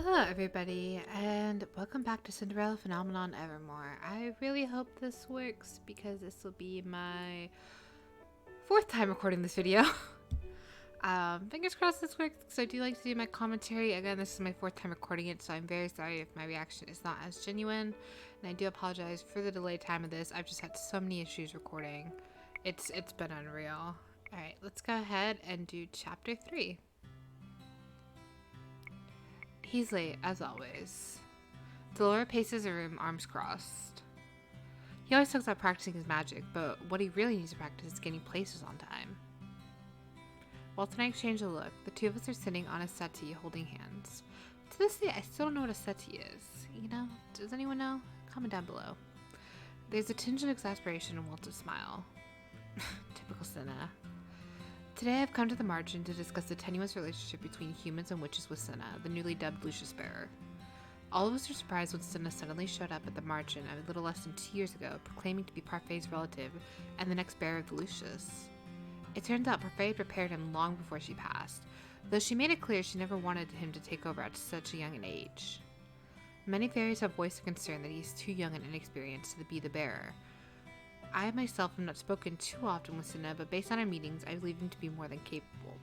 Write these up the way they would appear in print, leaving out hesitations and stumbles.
Hello everybody, and welcome back to Cinderella Phenomenon Evermore. I really hope this works because this will be my fourth time recording this video. Fingers crossed this works because I do like to do my commentary. Again, this is my fourth time recording it, so I'm very sorry if my reaction is not as genuine, and I do apologize for the delayed time of this. I've just had so many issues recording. It's been unreal. Alright, let's go ahead and do chapter 3. He's late, as always. Delora paces the room, arms crossed. He always talks about practicing his magic, but what he really needs to practice is getting places on time. Waltz and I exchange a look. The two of us are sitting on a settee, holding hands. To this day, I still don't know what a settee is. You know? Does anyone know? Comment down below. There's a tinge of exasperation in Waltz's smile. Typical Cinna. Today I've come to the margin to discuss the tenuous relationship between humans and witches with Cinna, the newly dubbed Lucius Bearer. All of us were surprised when Cinna suddenly showed up at the margin a little less than 2 years ago, proclaiming to be Parfait's relative and the next bearer of the Lucius. It turns out Parfait had prepared him long before she passed, though she made it clear she never wanted him to take over at such a young an age. Many fairies have voiced their concern that he is too young and inexperienced to be the bearer. I myself have not spoken too often with Cinna, but based on our meetings, I believe him to be more than capable.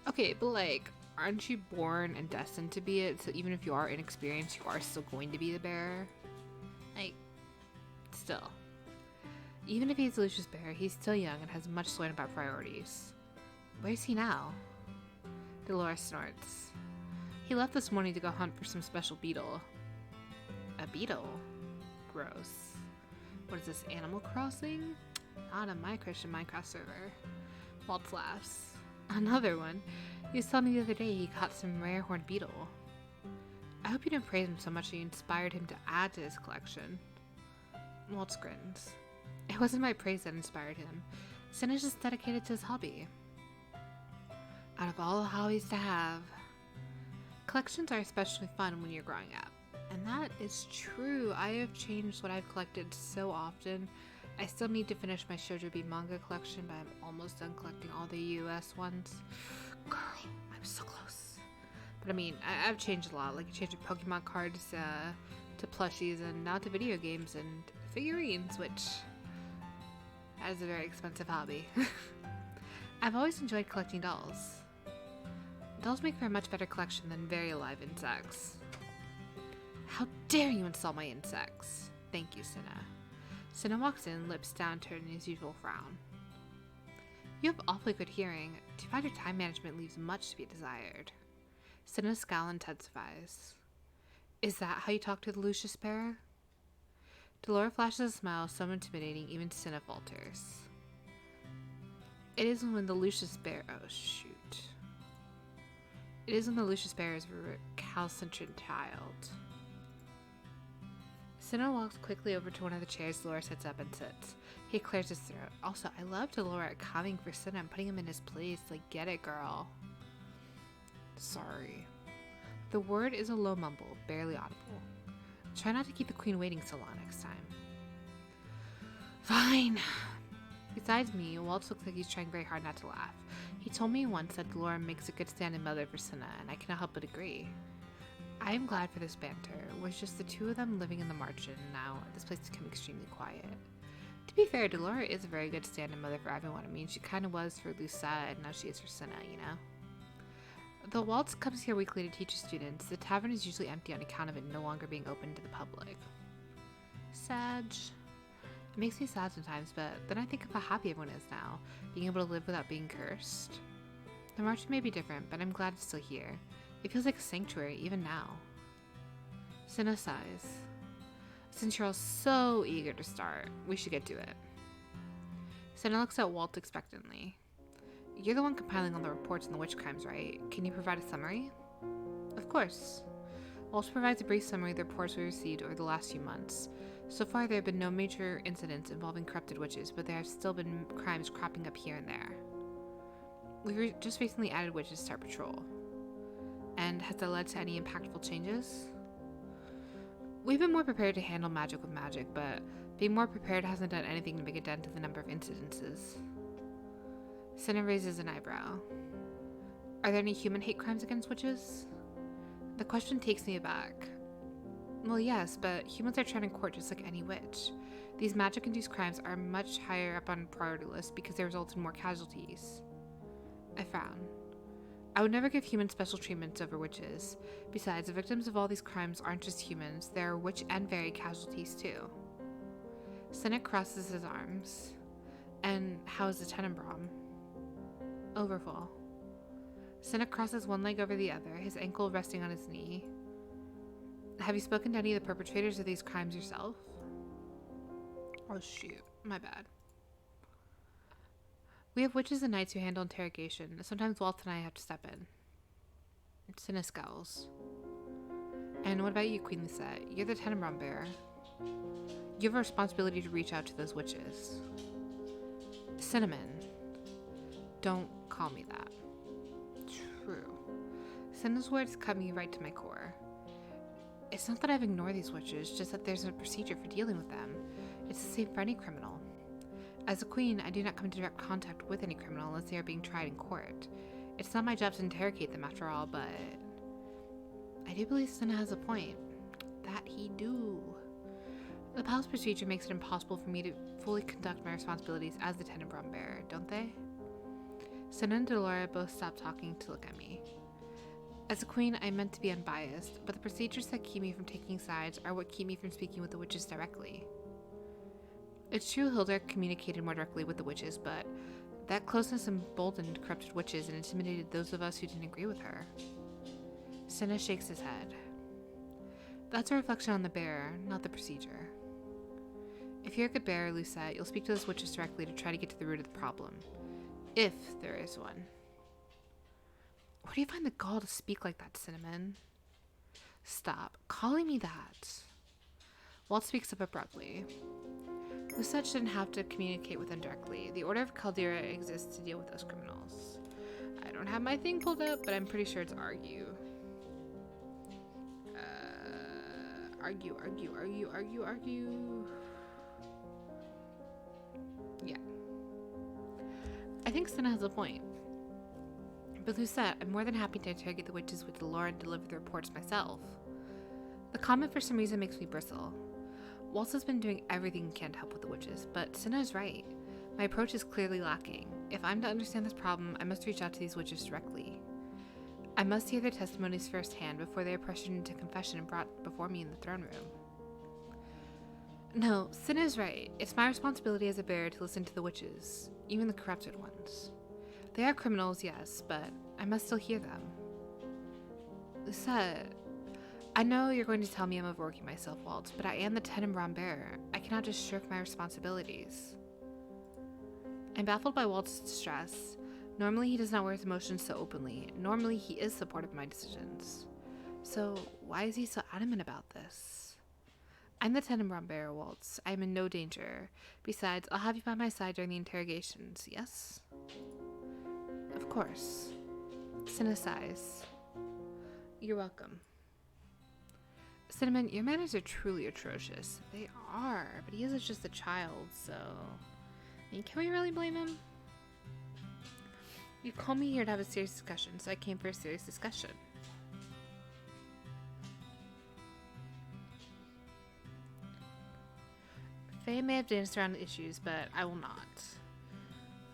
Okay, but like, aren't you born and destined to be it? So even if you are inexperienced, you are still going to be the bearer? Like, still. Even if he's Lucius Bearer, he's still young and has much to learn about priorities. Where's he now? Dolores snorts. He left this morning to go hunt for some special beetle. A beetle? Gross. What is this, Animal Crossing? Not on my Christian Minecraft server. Waltz laughs. Another one? He was telling me the other day he caught some rare horned beetle. I hope you didn't praise him so much that you inspired him to add to his collection. Waltz grins. It wasn't my praise that inspired him. Cinna's just dedicated to his hobby. Out of all the hobbies to have, collections are especially fun when you're growing up. And that is true. I have changed what I've collected so often. I still need to finish my Shoujo Be manga collection, but I'm almost done collecting all the US ones. Girl, I'm so close. But I mean, I've changed a lot. Like, I changed your Pokemon cards to plushies and now to video games and figurines, which is a very expensive hobby. I've always enjoyed collecting dolls. Dolls make for a much better collection than very alive insects. How dare you insult my insects? Thank you, Cinna. Cinna walks in, lips downturned in his usual frown. You have awfully good hearing. Too bad your time management leaves much to be desired. Cinna's scowl intensifies. Is that how you talk to the Lucius Bearer? Delora flashes a smile so intimidating even Cinna falters. It is when the Lucius Bearer... Oh, shoot. It is when the Lucius Bearer is a recalcitrant child. Cinna walks quickly over to one of the chairs Delora sets up and sits. He clears his throat. Also, I love Delora coming for Cinna and putting him in his place. Like, get it, girl. Sorry. The word is a low mumble, barely audible. Try not to keep the queen waiting so long next time. Fine. Besides me, Waltz looks like he's trying very hard not to laugh. He told me once that Delora makes a good stand-in mother for Cinna, and I cannot help but agree. I am glad for this banter. It was just the two of them living in the margin. Now, this place has become extremely quiet. To be fair, Delora is a very good stand-in mother for everyone. I mean, she kind of was for Lucette, and now she is for Cinna, you know? Though Waltz comes here weekly to teach his students, the tavern is usually empty on account of it no longer being open to the public. Sad. It makes me sad sometimes, but then I think of how happy everyone is now, being able to live without being cursed. The margin may be different, but I'm glad it's still here. It feels like a sanctuary, even now. Cinna sighs. Since you're all so eager to start, we should get to it. Cinna looks at Waltz expectantly. You're the one compiling all the reports on the witch crimes, right? Can you provide a summary? Of course. Waltz provides a brief summary of the reports we received over the last few months. So far, there have been no major incidents involving corrupted witches, but there have still been crimes cropping up here and there. We just recently added witches to our patrol. And has that led to any impactful changes? We've been more prepared to handle magic with magic, but being more prepared hasn't done anything to make a dent in the number of incidences. Cinna raises an eyebrow. Are there any human hate crimes against witches? The question takes me aback. Well, yes, but humans are tread in court just like any witch. These magic-induced crimes are much higher up on the priority list because they result in more casualties. I frown. I would never give humans special treatment over witches. Besides, the victims of all these crimes aren't just humans, there are witch and fairy casualties too. Senna crosses his arms. And how is the Tenenbaum? Overfull. Senna crosses one leg over the other, his ankle resting on his knee. Have you spoken to any of the perpetrators of these crimes yourself? Oh shoot, my bad. We have witches and knights who handle interrogation. Sometimes Waltz and I have to step in. Senna scowls. And what about you, Queen Lisette? You're the Tenenbaum bearer. You have a responsibility to reach out to those witches. Cinnamon. Don't call me that. True. Senna's words cut me right to my core. It's not that I've ignored these witches, just that there's a procedure for dealing with them. It's the same for any criminal. As a queen, I do not come into direct contact with any criminal unless they are being tried in court. It's not my job to interrogate them after all, but I do believe Senna has a point. That he do. The palace procedure makes it impossible for me to fully conduct my responsibilities as the Tenenbaum bearer, don't they? Senna and Delora both stop talking to look at me. As a queen, I meant to be unbiased, but the procedures that keep me from taking sides are what keep me from speaking with the witches directly. It's true Hilda communicated more directly with the witches, but that closeness emboldened corrupted witches and intimidated those of us who didn't agree with her. Senna shakes his head. That's a reflection on the bearer, not the procedure. If you're a good bearer, Lucette, you'll speak to those witches directly to try to get to the root of the problem. If there is one. Where do you find the gall to speak like that, Cinnamon? Stop calling me that. Waltz speaks up abruptly. Lucette shouldn't have to communicate with them directly. The Order of Caldera exists to deal with those criminals. I don't have my thing pulled up, but I'm pretty sure it's argue. Argue. Yeah. I think Senna has a point. But Lucette, I'm more than happy to interrogate the witches with Delora and deliver the reports myself. The comment for some reason makes me bristle. Waltz has been doing everything he can to help with the witches, but Senna is right. My approach is clearly lacking. If I'm to understand this problem, I must reach out to these witches directly. I must hear their testimonies firsthand before they are pressured into confession and brought before me in the throne room. No, Senna is right. It's my responsibility as a bearer to listen to the witches, even the corrupted ones. They are criminals, yes, but I must still hear them. Lucette, I know you're going to tell me I'm overworking myself, Waltz, but I am the Tenenbaum bearer. I cannot just shirk my responsibilities. I'm baffled by Waltz's distress. Normally he does not wear his emotions so openly. Normally he is supportive of my decisions. So why is he so adamant about this? I'm the Tenenbaum bearer, Waltz. I am in no danger. Besides, I'll have you by my side during the interrogations, yes? Of course. Senna sighs. You're welcome. Cinnamon, your manners are truly atrocious. They are, but he is just a child, so... I mean, can we really blame him? You called me here to have a serious discussion, so I came for a serious discussion. Faye may have danced around the issues, but I will not.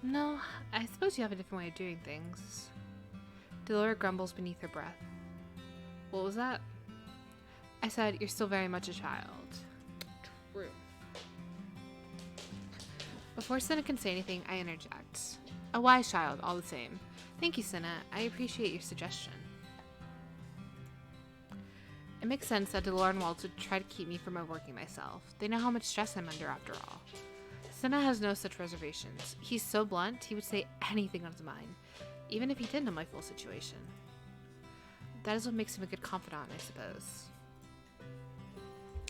No, I suppose you have a different way of doing things. Delora grumbles beneath her breath. What was that? I said, you're still very much a child. True. Before Senna can say anything, I interject. A wise child, all the same. Thank you, Senna. I appreciate your suggestion. It makes sense that Delora and Waltz would try to keep me from overworking myself. They know how much stress I'm under after all. Senna has no such reservations. He's so blunt, he would say anything on his mind, even if he didn't know my full situation. That is what makes him a good confidant, I suppose.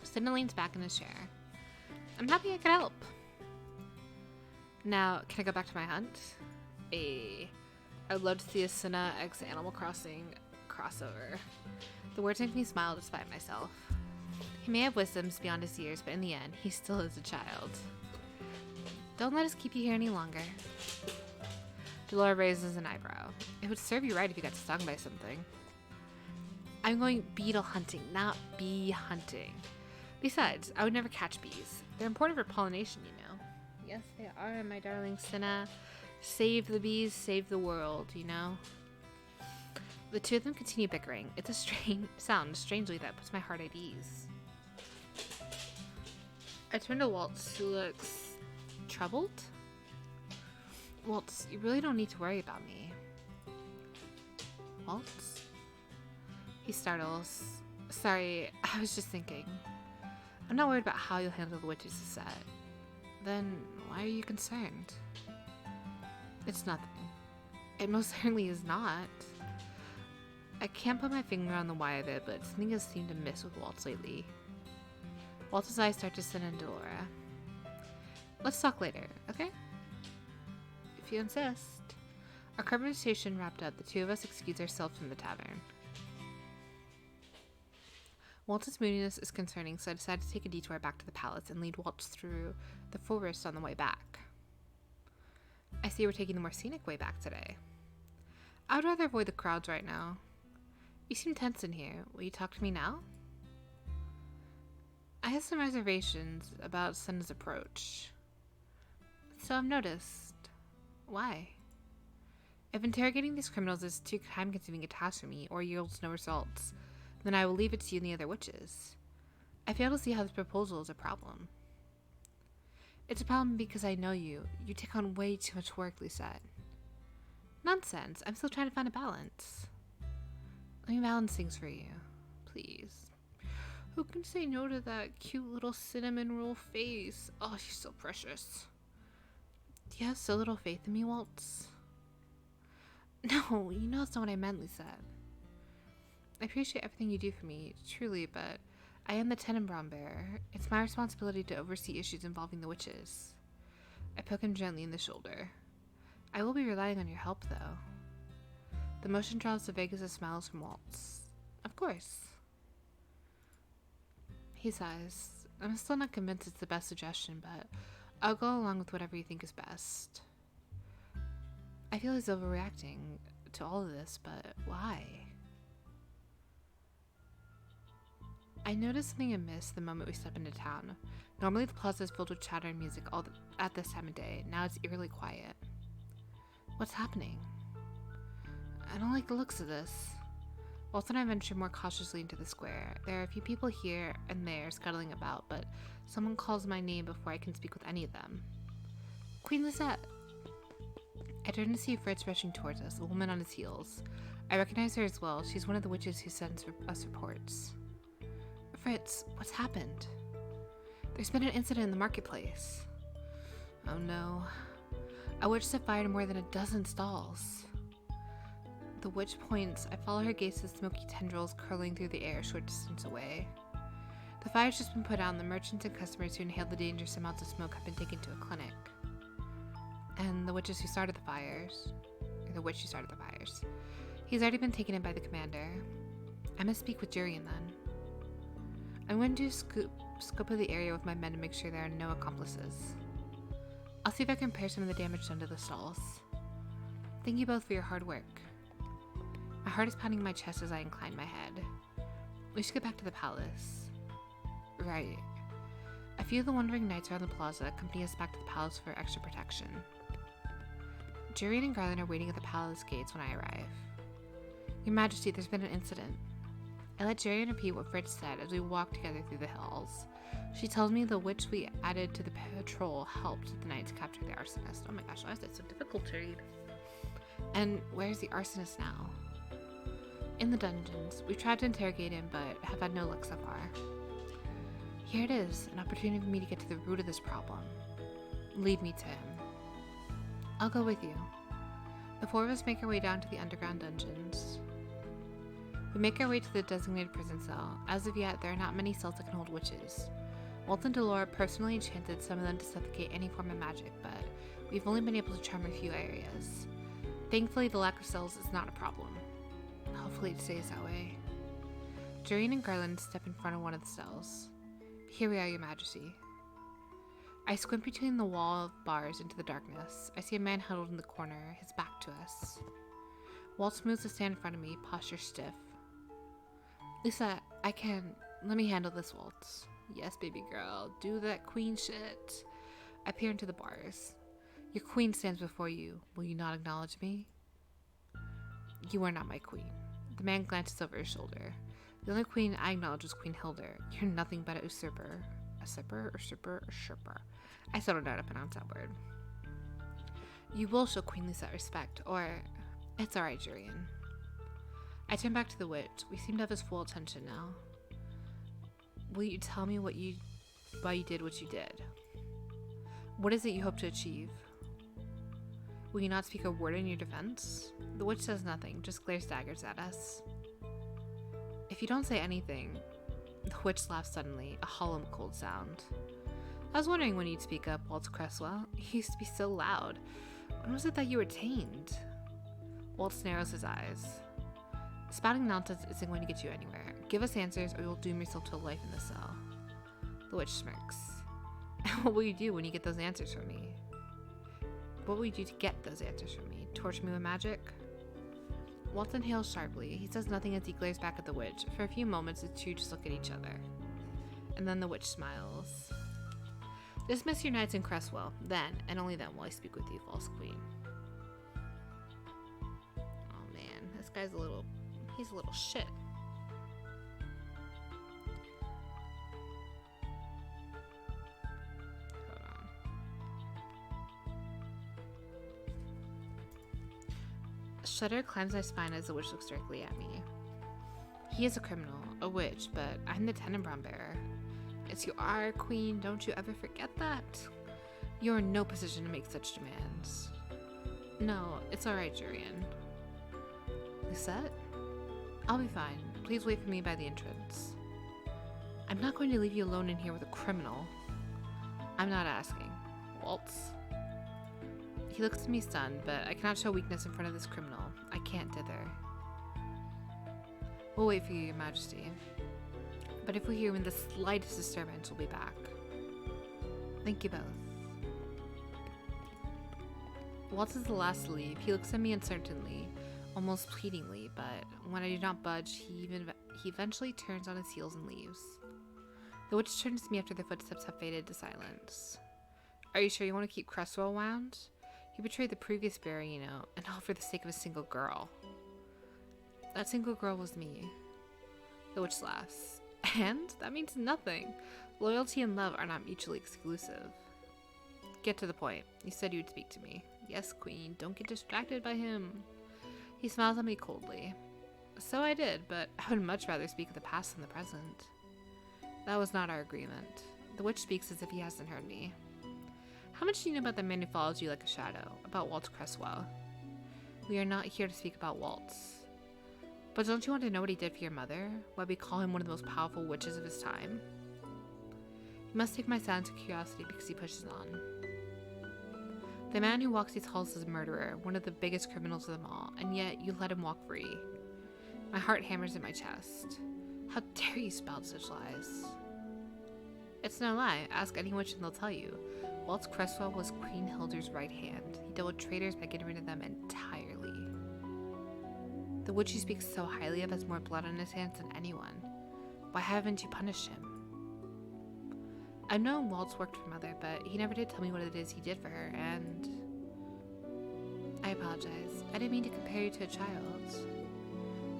Senna leans back in his chair. I'm happy I could help. Now, can I go back to my hunt? I would love to see a Senna x Animal Crossing crossover. The words make me smile despite myself. He may have wisdoms beyond his years, but in the end, he still is a child. Don't let us keep you here any longer. Delora raises an eyebrow. It would serve you right if you got stung by something. I'm going beetle hunting, not bee hunting. Besides, I would never catch bees. They're important for pollination, you know. Yes, they are, my darling Cinna. Save the bees, save the world, you know. The two of them continue bickering. It's a strange sound, strangely, that puts my heart at ease. I turn to Waltz, who looks troubled. Waltz, you really don't need to worry about me. Waltz? He startles. Sorry, I was just thinking. I'm not worried about how you'll handle the witches' set. Then why are you concerned? It's nothing. It most certainly is not. I can't put my finger on the why of it, but something has seemed to miss with Waltz lately. Waltz's eyes start to send into Laura. Let's talk later, okay? If you insist. Our conversation wrapped up, the two of us excuse ourselves from the tavern. Waltz's moodiness is concerning, so I decide to take a detour back to the palace and lead Waltz through the forest on the way back. I see we're taking the more scenic way back today. I would rather avoid the crowds right now. You seem tense in here. Will you talk to me now? I have some reservations about Senna's approach. So I've noticed. Why? If interrogating these criminals is too time-consuming a task for me, or yields no results, then I will leave it to you and the other witches. I fail to see how this proposal is a problem. It's a problem because I know you. You take on way too much work, Lucette. Nonsense. I'm still trying to find a balance. Let me balance things for you. Please. Who can say no to that cute little cinnamon roll face? Oh, she's so precious. Do you have so little faith in me, Waltz? No, you know that's not what I meant, Lucette. I appreciate everything you do for me, truly, but I am the Tenenbaum bearer. It's my responsibility to oversee issues involving the witches. I poke him gently in the shoulder. I will be relying on your help, though. The motion draws the vaguest of smiles from Waltz. Of course. He sighs. I'm still not convinced it's the best suggestion, but I'll go along with whatever you think is best. I feel he's overreacting to all of this, but why? I noticed something amiss the moment we step into town. Normally the plaza is filled with chatter and music at this time of day. Now it's eerily quiet. What's happening? I don't like the looks of this. Waltz and I venture more cautiously into the square. There are a few people here and there scuttling about, but someone calls my name before I can speak with any of them. Queen Lisette! I turn to see Fritz rushing towards us, a woman on his heels. I recognize her as well. She's one of the witches who sends us reports. Fritz, what's happened? There's been an incident in the marketplace. Oh no. A witch set fire to more than a dozen stalls. The witch points. I follow her gaze to the smoky tendrils curling through the air a short distance away. The fire's just been put out and the merchants and customers who inhaled the dangerous amounts of smoke have been taken to a clinic. And the witches who started the fires, or the witch who started the fires, he's already been taken in by the commander. I must speak with Jurian then. I'm going to do a scope of the area with my men to make sure there are no accomplices. I'll see if I can repair some of the damage done to the stalls. Thank you both for your hard work. My heart is pounding my chest as I incline my head. We should get back to the palace. Right. A few of the wandering knights around the plaza accompany us back to the palace for extra protection. Jurian and Garland are waiting at the palace gates when I arrive. Your Majesty, there's been an incident. I let Jurian repeat what Fritz said as we walked together through the halls. She tells me the witch we added to the patrol helped the knights capture the arsonist. Oh my gosh, why is that so difficult to read? And where's the arsonist now? In the dungeons. We've tried to interrogate him, but have had no luck so far. Here it is, an opportunity for me to get to the root of this problem. Lead me to him. I'll go with you. The four of us make our way down to the underground dungeons. We make our way to the designated prison cell. As of yet, there are not many cells that can hold witches. Waltz and Delora personally enchanted some of them to suffocate any form of magic, but we've only been able to charm a few areas. Thankfully, the lack of cells is not a problem. Hopefully it stays that way. Jurian and Garland step in front of one of the cells. Here we are, Your Majesty. I squint between the wall of bars into the darkness. I see a man huddled in the corner, his back to us. Waltz moves to stand in front of me, posture stiff. Lisa, I can. Let me handle this, Waltz. Yes, baby girl. Do that queen shit. I peer into the bars. Your queen stands before you. Will you not acknowledge me? You are not my queen. The man glances over his shoulder. The only queen I acknowledge was Queen Hilda. You're nothing but a usurper. Usurper. I still don't know how to pronounce that word. You will show Queen Lisa respect, or... It's alright, Jurian. I turn back to the witch. We seem to have his full attention now. Will you tell me why you did what you did? What is it you hope to achieve? Will you not speak a word in your defense? The witch says nothing, just glares daggers at us. If you don't say anything... The witch laughs suddenly, a hollow, cold sound. I was wondering when you'd speak up, Waltz Cresswell. You used to be so loud. When was it that you were tamed? Waltz narrows his eyes. Spouting nonsense isn't going to get you anywhere. Give us answers or you'll doom yourself to a life in the cell. The witch smirks. And what will you do when you get those answers from me? What will you do to get those answers from me? Torture me with magic? Waltz inhales sharply. He says nothing as he glares back at the witch. For a few moments, the two just look at each other. And then the witch smiles. Dismiss your knights in Cresswell. Then, and only then, will I speak with you, false queen. Oh man, this guy's he's a little shit. Hold on. A shudder climbs my spine as the witch looks directly at me. He is a criminal, a witch, but I'm the Tenenbaum bearer. It's you are, queen, don't you ever forget that. You're in no position to make such demands. No, it's alright, Jurian. Lucette? I'll be fine. Please wait for me by the entrance. I'm not going to leave you alone in here with a criminal. I'm not asking. Waltz? He looks at me stunned, but I cannot show weakness in front of this criminal. I can't dither. We'll wait for you, Your Majesty. But if we hear the slightest disturbance, we'll be back. Thank you both. Waltz is the last to leave. He looks at me uncertainly, almost pleadingly, but when I do not budge, he eventually turns on his heels and leaves. The witch turns to me after the footsteps have faded to silence. Are you sure you want to keep Cresswell around? You betrayed the previous bearer, you know, and all for the sake of a single girl. That single girl was me. The witch laughs. And that means nothing. Loyalty and love are not mutually exclusive. Get to the point. You said you would speak to me. Yes, queen. Don't get distracted by him. He smiles at me coldly. So I did, but I would much rather speak of the past than the present. That was not our agreement. The witch speaks as if he hasn't heard me. How much do you know about the man who follows you like a shadow? About Waltz Cresswell? We are not here to speak about Waltz. But don't you want to know what he did for your mother? Why we call him one of the most powerful witches of his time? You must take my silence of curiosity because he pushes on. The man who walks these halls is a murderer, one of the biggest criminals of them all, and yet you let him walk free. My heart hammers in my chest. How dare you spout such lies? It's no lie. Ask any witch and they'll tell you. Waltz Cresswell was Queen Hilda's right hand. He dealt with traitors by getting rid of them entirely. The witch you speak so highly of has more blood on his hands than anyone. Why haven't you punished him? I've known Waltz worked for Mother, but he never did tell me what it is he did for her, and... I apologize. I didn't mean to compare you to a child.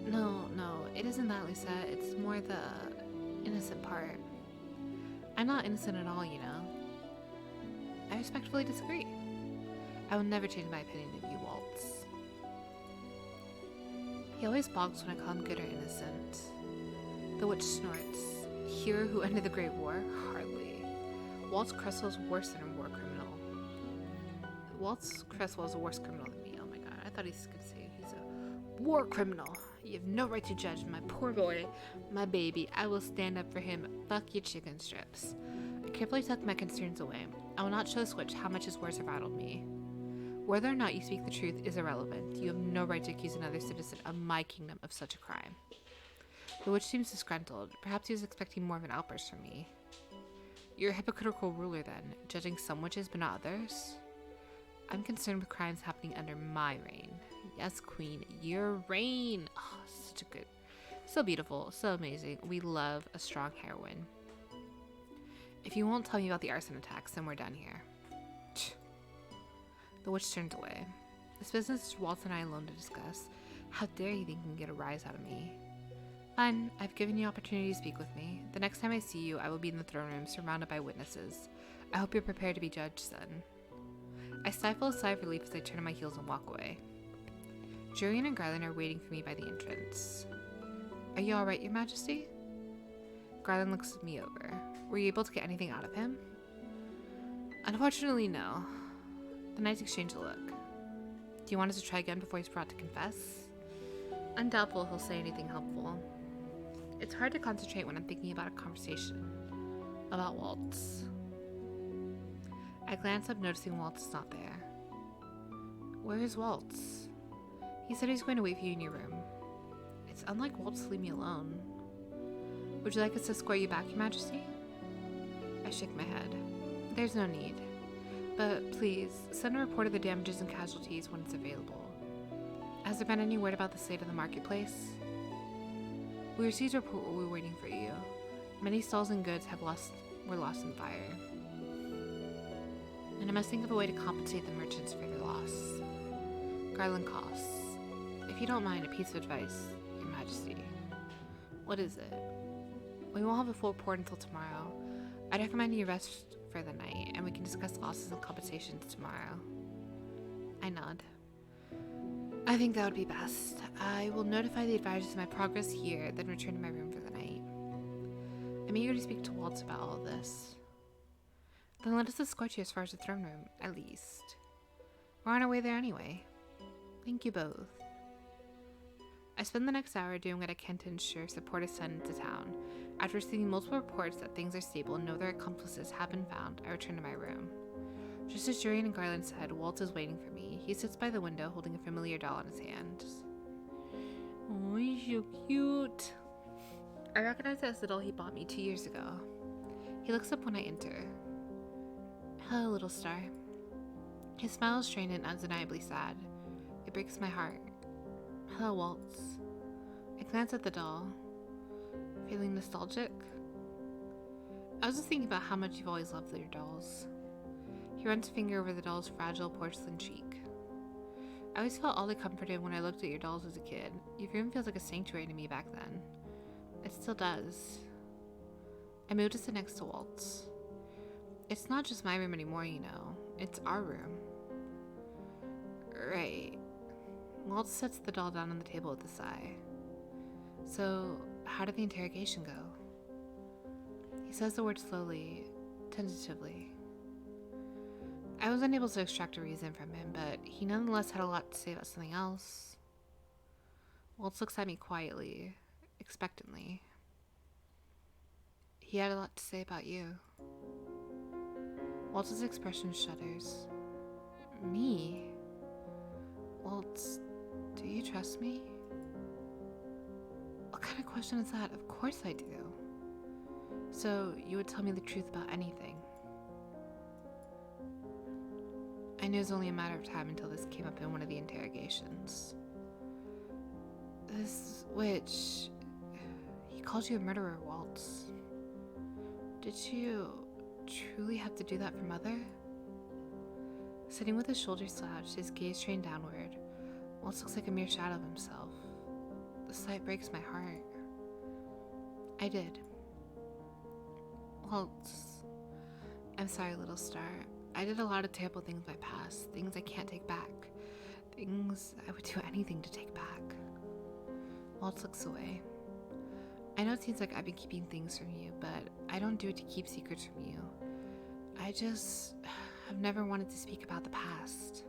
No, it isn't that, Lisa. It's more the innocent part. I'm not innocent at all, you know. I respectfully disagree. I will never change my opinion of you, Waltz. He always balks when I call him good or innocent. The witch snorts. Hero who ended the Great War? Hardly. Waltz Cresswell's worse than a war criminal. Waltz Cresswell's a worse criminal than me. Oh my god, I thought he was gonna say he's a war criminal. You have no right to judge my poor boy, my baby. I will stand up for him. Fuck your chicken strips. I carefully tuck my concerns away. I will not show this witch how much his words have rattled me. Whether or not you speak the truth is irrelevant. You have no right to accuse another citizen of my kingdom of such a crime. The witch seems disgruntled. Perhaps he was expecting more of an outburst from me. You're a hypocritical ruler then, judging some witches but not others? I'm concerned with crimes happening under my reign. Yes, queen, your reign. Oh, So beautiful, so amazing. We love a strong heroine. If you won't tell me about the arson attacks, then we're done here. The witch turned away. This business is Waltz and I alone to discuss. How dare you think you can get a rise out of me? Fine, I've given you opportunity to speak with me. The next time I see you, I will be in the throne room, surrounded by witnesses. I hope you're prepared to be judged then. I stifle a sigh of relief as I turn on my heels and walk away. Julian and Garland are waiting for me by the entrance. Are you alright, Your Majesty? Garland looks me over. Were you able to get anything out of him? Unfortunately, no. The knights exchange a look. Do you want us to try again before he's brought to confess? Undoubtful he'll say anything helpful. It's hard to concentrate when I'm thinking about a conversation about Waltz. I glance up, noticing Waltz is not there. Where is Waltz? He said he's going to wait for you in your room. It's unlike Waltz to leave me alone. Would you like us to escort you back, Your Majesty? I shake my head. There's no need. But please, send a report of the damages and casualties when it's available. Has there been any word about the state of the marketplace? We received a report while we were waiting for you. Many stalls and goods were lost in fire. And I must think of a way to compensate the merchants for their loss. Garland coughs. If you don't mind, a piece of advice, Your Majesty. What is it? We won't have a full report until tomorrow. I'd recommend you rest for the night, and we can discuss losses and compensations tomorrow. I nod. I think that would be best. I will notify the advisors of my progress here, then return to my room for the night. I'm eager to speak to Waltz about all this. Then let us escort you as far as the throne room, at least. We're on our way there anyway. Thank you both. I spend the next hour doing what I can to ensure support is sent into town. After receiving multiple reports that things are stable and no other accomplices have been found, I return to my room. Just as Julian and Garland said, Waltz is waiting for me. He sits by the window holding a familiar doll in his hand. Oh, he's so cute. I recognize it as the doll he bought me 2 years ago. He looks up when I enter. Hello, little star. His smile is strained and undeniably sad. It breaks my heart. Hello, Waltz. I glance at the doll. Feeling nostalgic? I was just thinking about how much you've always loved your dolls. He runs a finger over the doll's fragile porcelain cheek. I always felt oddly comforted when I looked at your dolls as a kid. Your room feels like a sanctuary to me back then. It still does. I moved to sit next to Waltz. It's not just my room anymore, you know. It's our room. Right. Waltz sets the doll down on the table with a sigh. So, how did the interrogation go? He says the word slowly, tentatively. I was unable to extract a reason from him, but he nonetheless had a lot to say about something else. Waltz looks at me quietly, expectantly. He had a lot to say about you. Waltz's expression shudders. Me? Waltz, do you trust me? What kind of question is that? Of course I do. So, you would tell me the truth about anything. I knew it was only a matter of time until this came up in one of the interrogations. This witch, he called you a murderer, Waltz. Did you truly have to do that for Mother? Sitting with his shoulders slouched, his gaze trained downward, Waltz looks like a mere shadow of himself. The sight breaks my heart. I did. Waltz, I'm sorry, little star. I did a lot of terrible things in my past, things I can't take back, things I would do anything to take back. Waltz looks away. I know it seems like I've been keeping things from you, but I don't do it to keep secrets from you. I just have never wanted to speak about the past.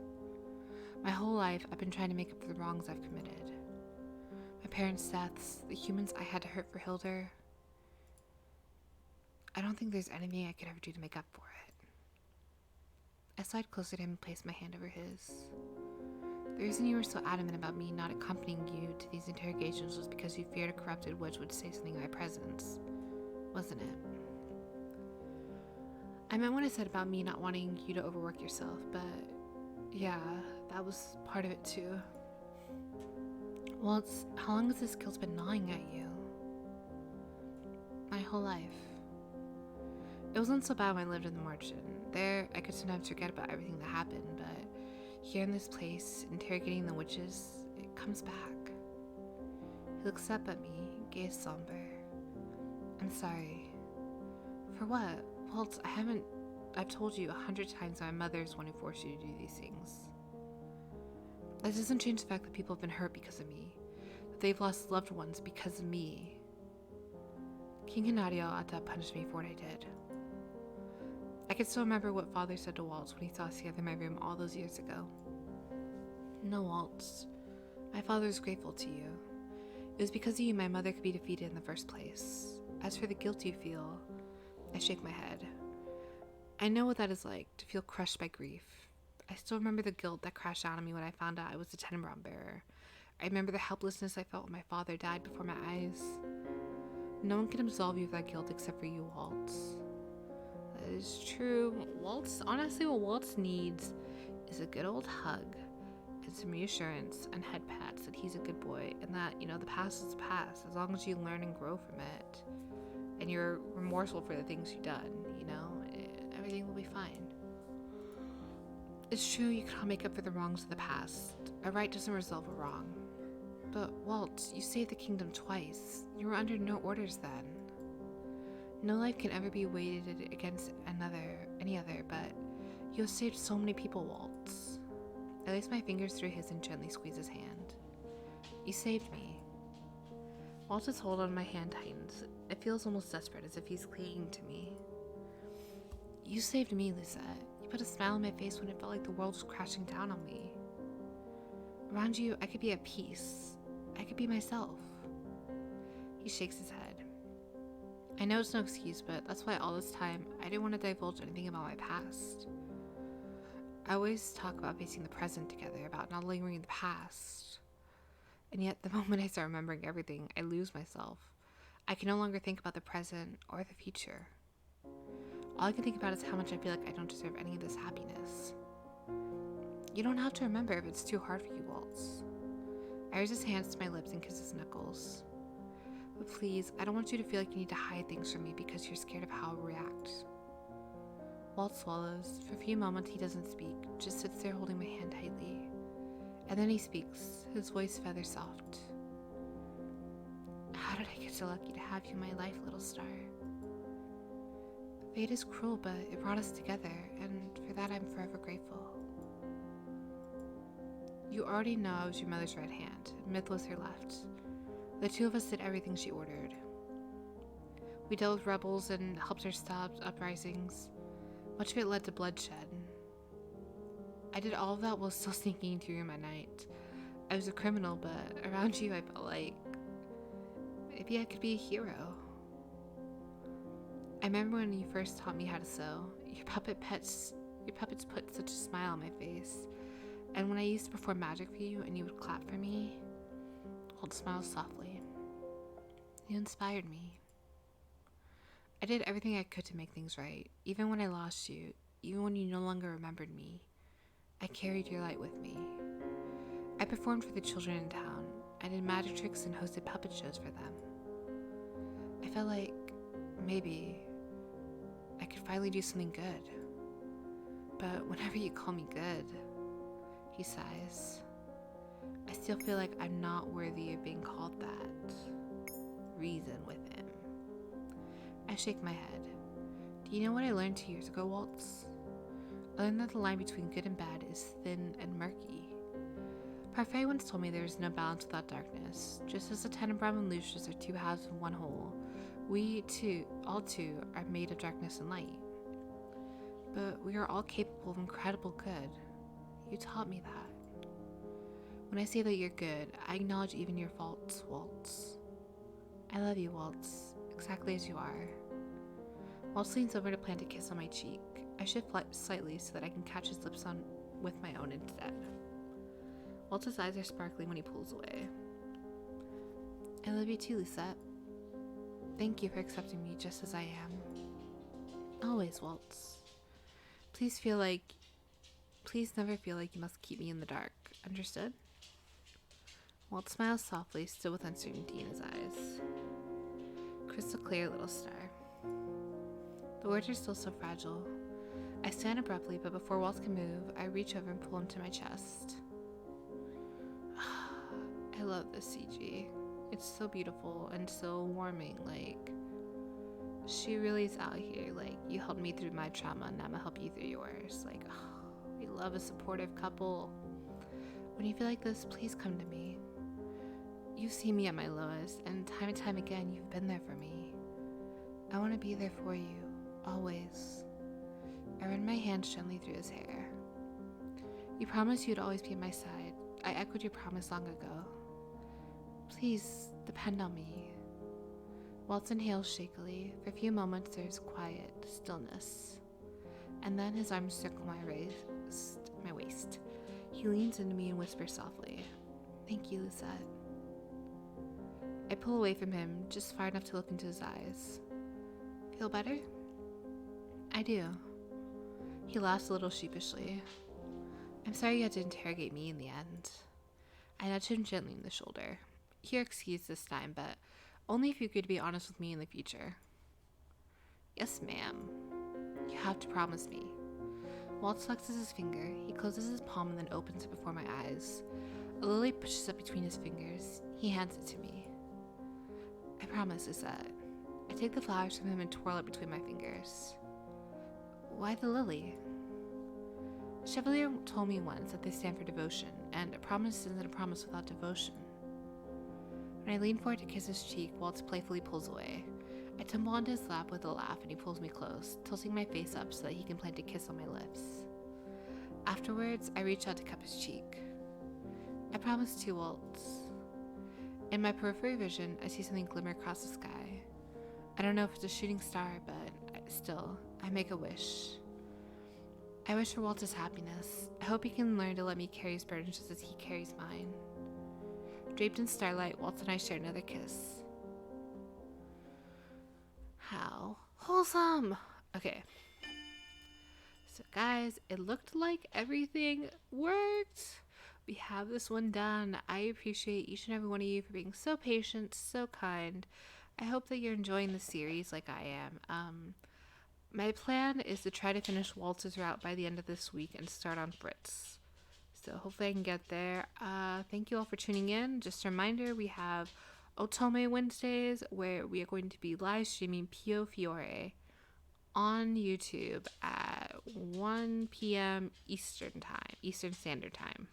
My whole life, I've been trying to make up for the wrongs I've committed. My parents' deaths, the humans I had to hurt for Hildur. I don't think there's anything I could ever do to make up for it. I slide closer to him and placed my hand over his. The reason you were so adamant about me not accompanying you to these interrogations was because you feared a corrupted witch would say something in my presence, wasn't it? I meant what I said about me not wanting you to overwork yourself, but yeah, that was part of it too. Well, how long has this guilt been gnawing at you? whole life. It wasn't so bad when I lived in the margin. There, I could sometimes forget about everything that happened, but here in this place, interrogating the witches, it comes back. He looks up at me, gaze somber. I'm sorry. For what? Waltz, I've told you 100 times my mother is one who forced you to do these things. That doesn't change the fact that people have been hurt because of me. That they've lost loved ones because of me. King Hanadio ought to have punished me for what I did. I can still remember what Father said to Waltz when he saw us together in my room all those years ago. No, Waltz. My father is grateful to you. It was because of you my mother could be defeated in the first place. As for the guilt you feel, I shake my head. I know what that is like, to feel crushed by grief. I still remember the guilt that crashed down on me when I found out I was the Tenenbaum bearer. I remember the helplessness I felt when my father died before my eyes. No one can absolve you of that guilt except for you, Waltz. That is true. Waltz, honestly, what Waltz needs is a good old hug and some reassurance and head pats that he's a good boy and that, the past is the past. As long as you learn and grow from it and you're remorseful for the things you've done, everything will be fine. It's true you cannot make up for the wrongs of the past. A right doesn't resolve a wrong. But, Waltz, you saved the kingdom twice. You were under no orders then. No life can ever be weighted against any other, but you have saved so many people, Waltz. I lace my fingers through his and gently squeeze his hand. You saved me. Waltz's hold on my hand tightens. It feels almost desperate, as if he's clinging to me. You saved me, Lisette. You put a smile on my face when it felt like the world was crashing down on me. Around you, I could be at peace. I could be myself. He shakes his head. I know it's no excuse, but that's why all this time I didn't want to divulge anything about my past. I always talk about facing the present together, about not lingering in the past. And yet, the moment I start remembering everything, I lose myself. I can no longer think about the present or the future. All I can think about is how much I feel like I don't deserve any of this happiness. You don't have to remember if it's too hard for you, Waltz. I raise his hands to my lips and kiss his knuckles. But please, I don't want you to feel like you need to hide things from me because you're scared of how I'll react. Waltz swallows. For a few moments he doesn't speak, just sits there holding my hand tightly. And then he speaks, his voice feather soft. How did I get so lucky to have you in my life, little star? Fate is cruel, but it brought us together, and for that I'm forever grateful. You already know I was your mother's right hand, and Myth was her left. The two of us did everything she ordered. We dealt with rebels and helped her stop uprisings. Much of it led to bloodshed. I did all of that while still sneaking into your room at night. I was a criminal, but around you I felt like maybe I could be a hero. I remember when you first taught me how to sew. Your puppets put such a smile on my face. And when I used to perform magic for you and you would clap for me, hold smiles softly. You inspired me. I did everything I could to make things right. Even when I lost you, even when you no longer remembered me, I carried your light with me. I performed for the children in town. I did magic tricks and hosted puppet shows for them. I felt like maybe I could finally do something good. But whenever you call me good, he sighs. I still feel like I'm not worthy of being called that. Reason with him. I shake my head. Do you know what I learned 2 years ago, Waltz? I learned that the line between good and bad is thin and murky. Parfait once told me there is no balance without darkness. Just as the Tenenbaum and Lucius are two halves of one whole, we, all two, are made of darkness and light. But we are all capable of incredible good. You taught me that. When I say that you're good, I acknowledge even your faults, Waltz. I love you, Waltz, exactly as you are. Waltz leans over to plant a kiss on my cheek. I shift slightly so that I can catch his lips on with my own instead. Waltz's eyes are sparkling when he pulls away. I love you too, Lisette. Thank you for accepting me just as I am. Always, Waltz. Please never feel like you must keep me in the dark. Understood? Waltz smiles softly, still with uncertainty in his eyes. crystal clear little star. The words are still so fragile. I stand abruptly, but before Waltz can move, I reach over and pull him to my chest. I love this CG. It's so beautiful and so warming. Like, she really is out here. Like, you helped me through my trauma, and I'm gonna help you through yours. Like, we love a supportive couple. When you feel like this, please come to me. You've seen me at my lowest, and time again, you've been there for me. I want to be there for you, always. I ran my hands gently through his hair. You promised you'd always be at my side. I echoed your promise long ago. Please, depend on me. Waltz inhales shakily. For a few moments, there's quiet stillness. And then his arms circle my waist. He leans into me and whispers softly, "Thank you, Lucette." I pull away from him, just far enough to look into his eyes. Feel better? I do. He laughs a little sheepishly. I'm sorry you had to interrogate me in the end. I nudge him gently in the shoulder. You're excused this time, but only if you agree to be honest with me in the future. Yes, ma'am. You have to promise me. Waltz flexes his finger. He closes his palm and then opens it before my eyes. A lily pushes up between his fingers. He hands it to me. I promise, Lucette. I take the flowers from him and twirl it between my fingers. Why the lily? Chevalier told me once that they stand for devotion, and a promise isn't a promise without devotion. When I lean forward to kiss his cheek, Waltz playfully pulls away. I tumble onto his lap with a laugh, and he pulls me close, tilting my face up so that he can plant a kiss on my lips. Afterwards, I reach out to cup his cheek. I promise to, Waltz. In my periphery vision, I see something glimmer across the sky. I don't know if it's a shooting star, but still, I make a wish. I wish for Waltz's happiness. I hope he can learn to let me carry his burdens just as he carries mine. Draped in starlight, Waltz and I share another kiss. How wholesome! Okay. So guys, it looked like everything worked. We have this one done. I appreciate each and every one of you for being so patient, so kind. I hope that you're enjoying the series like I am. My plan is to try to finish Waltz's route by the end of this week and start on Fritz. So hopefully I can get there. Thank you all for tuning in. Just a reminder, we have Otome Wednesdays where we are going to be live streaming Pio Fiore on YouTube at 1 p.m. Eastern Standard Time.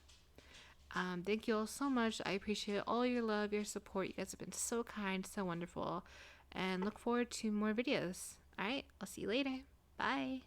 Thank you all so much. I appreciate all your love, your support. You guys have been so kind, so wonderful, and look forward to more videos. All right, I'll see you later. Bye.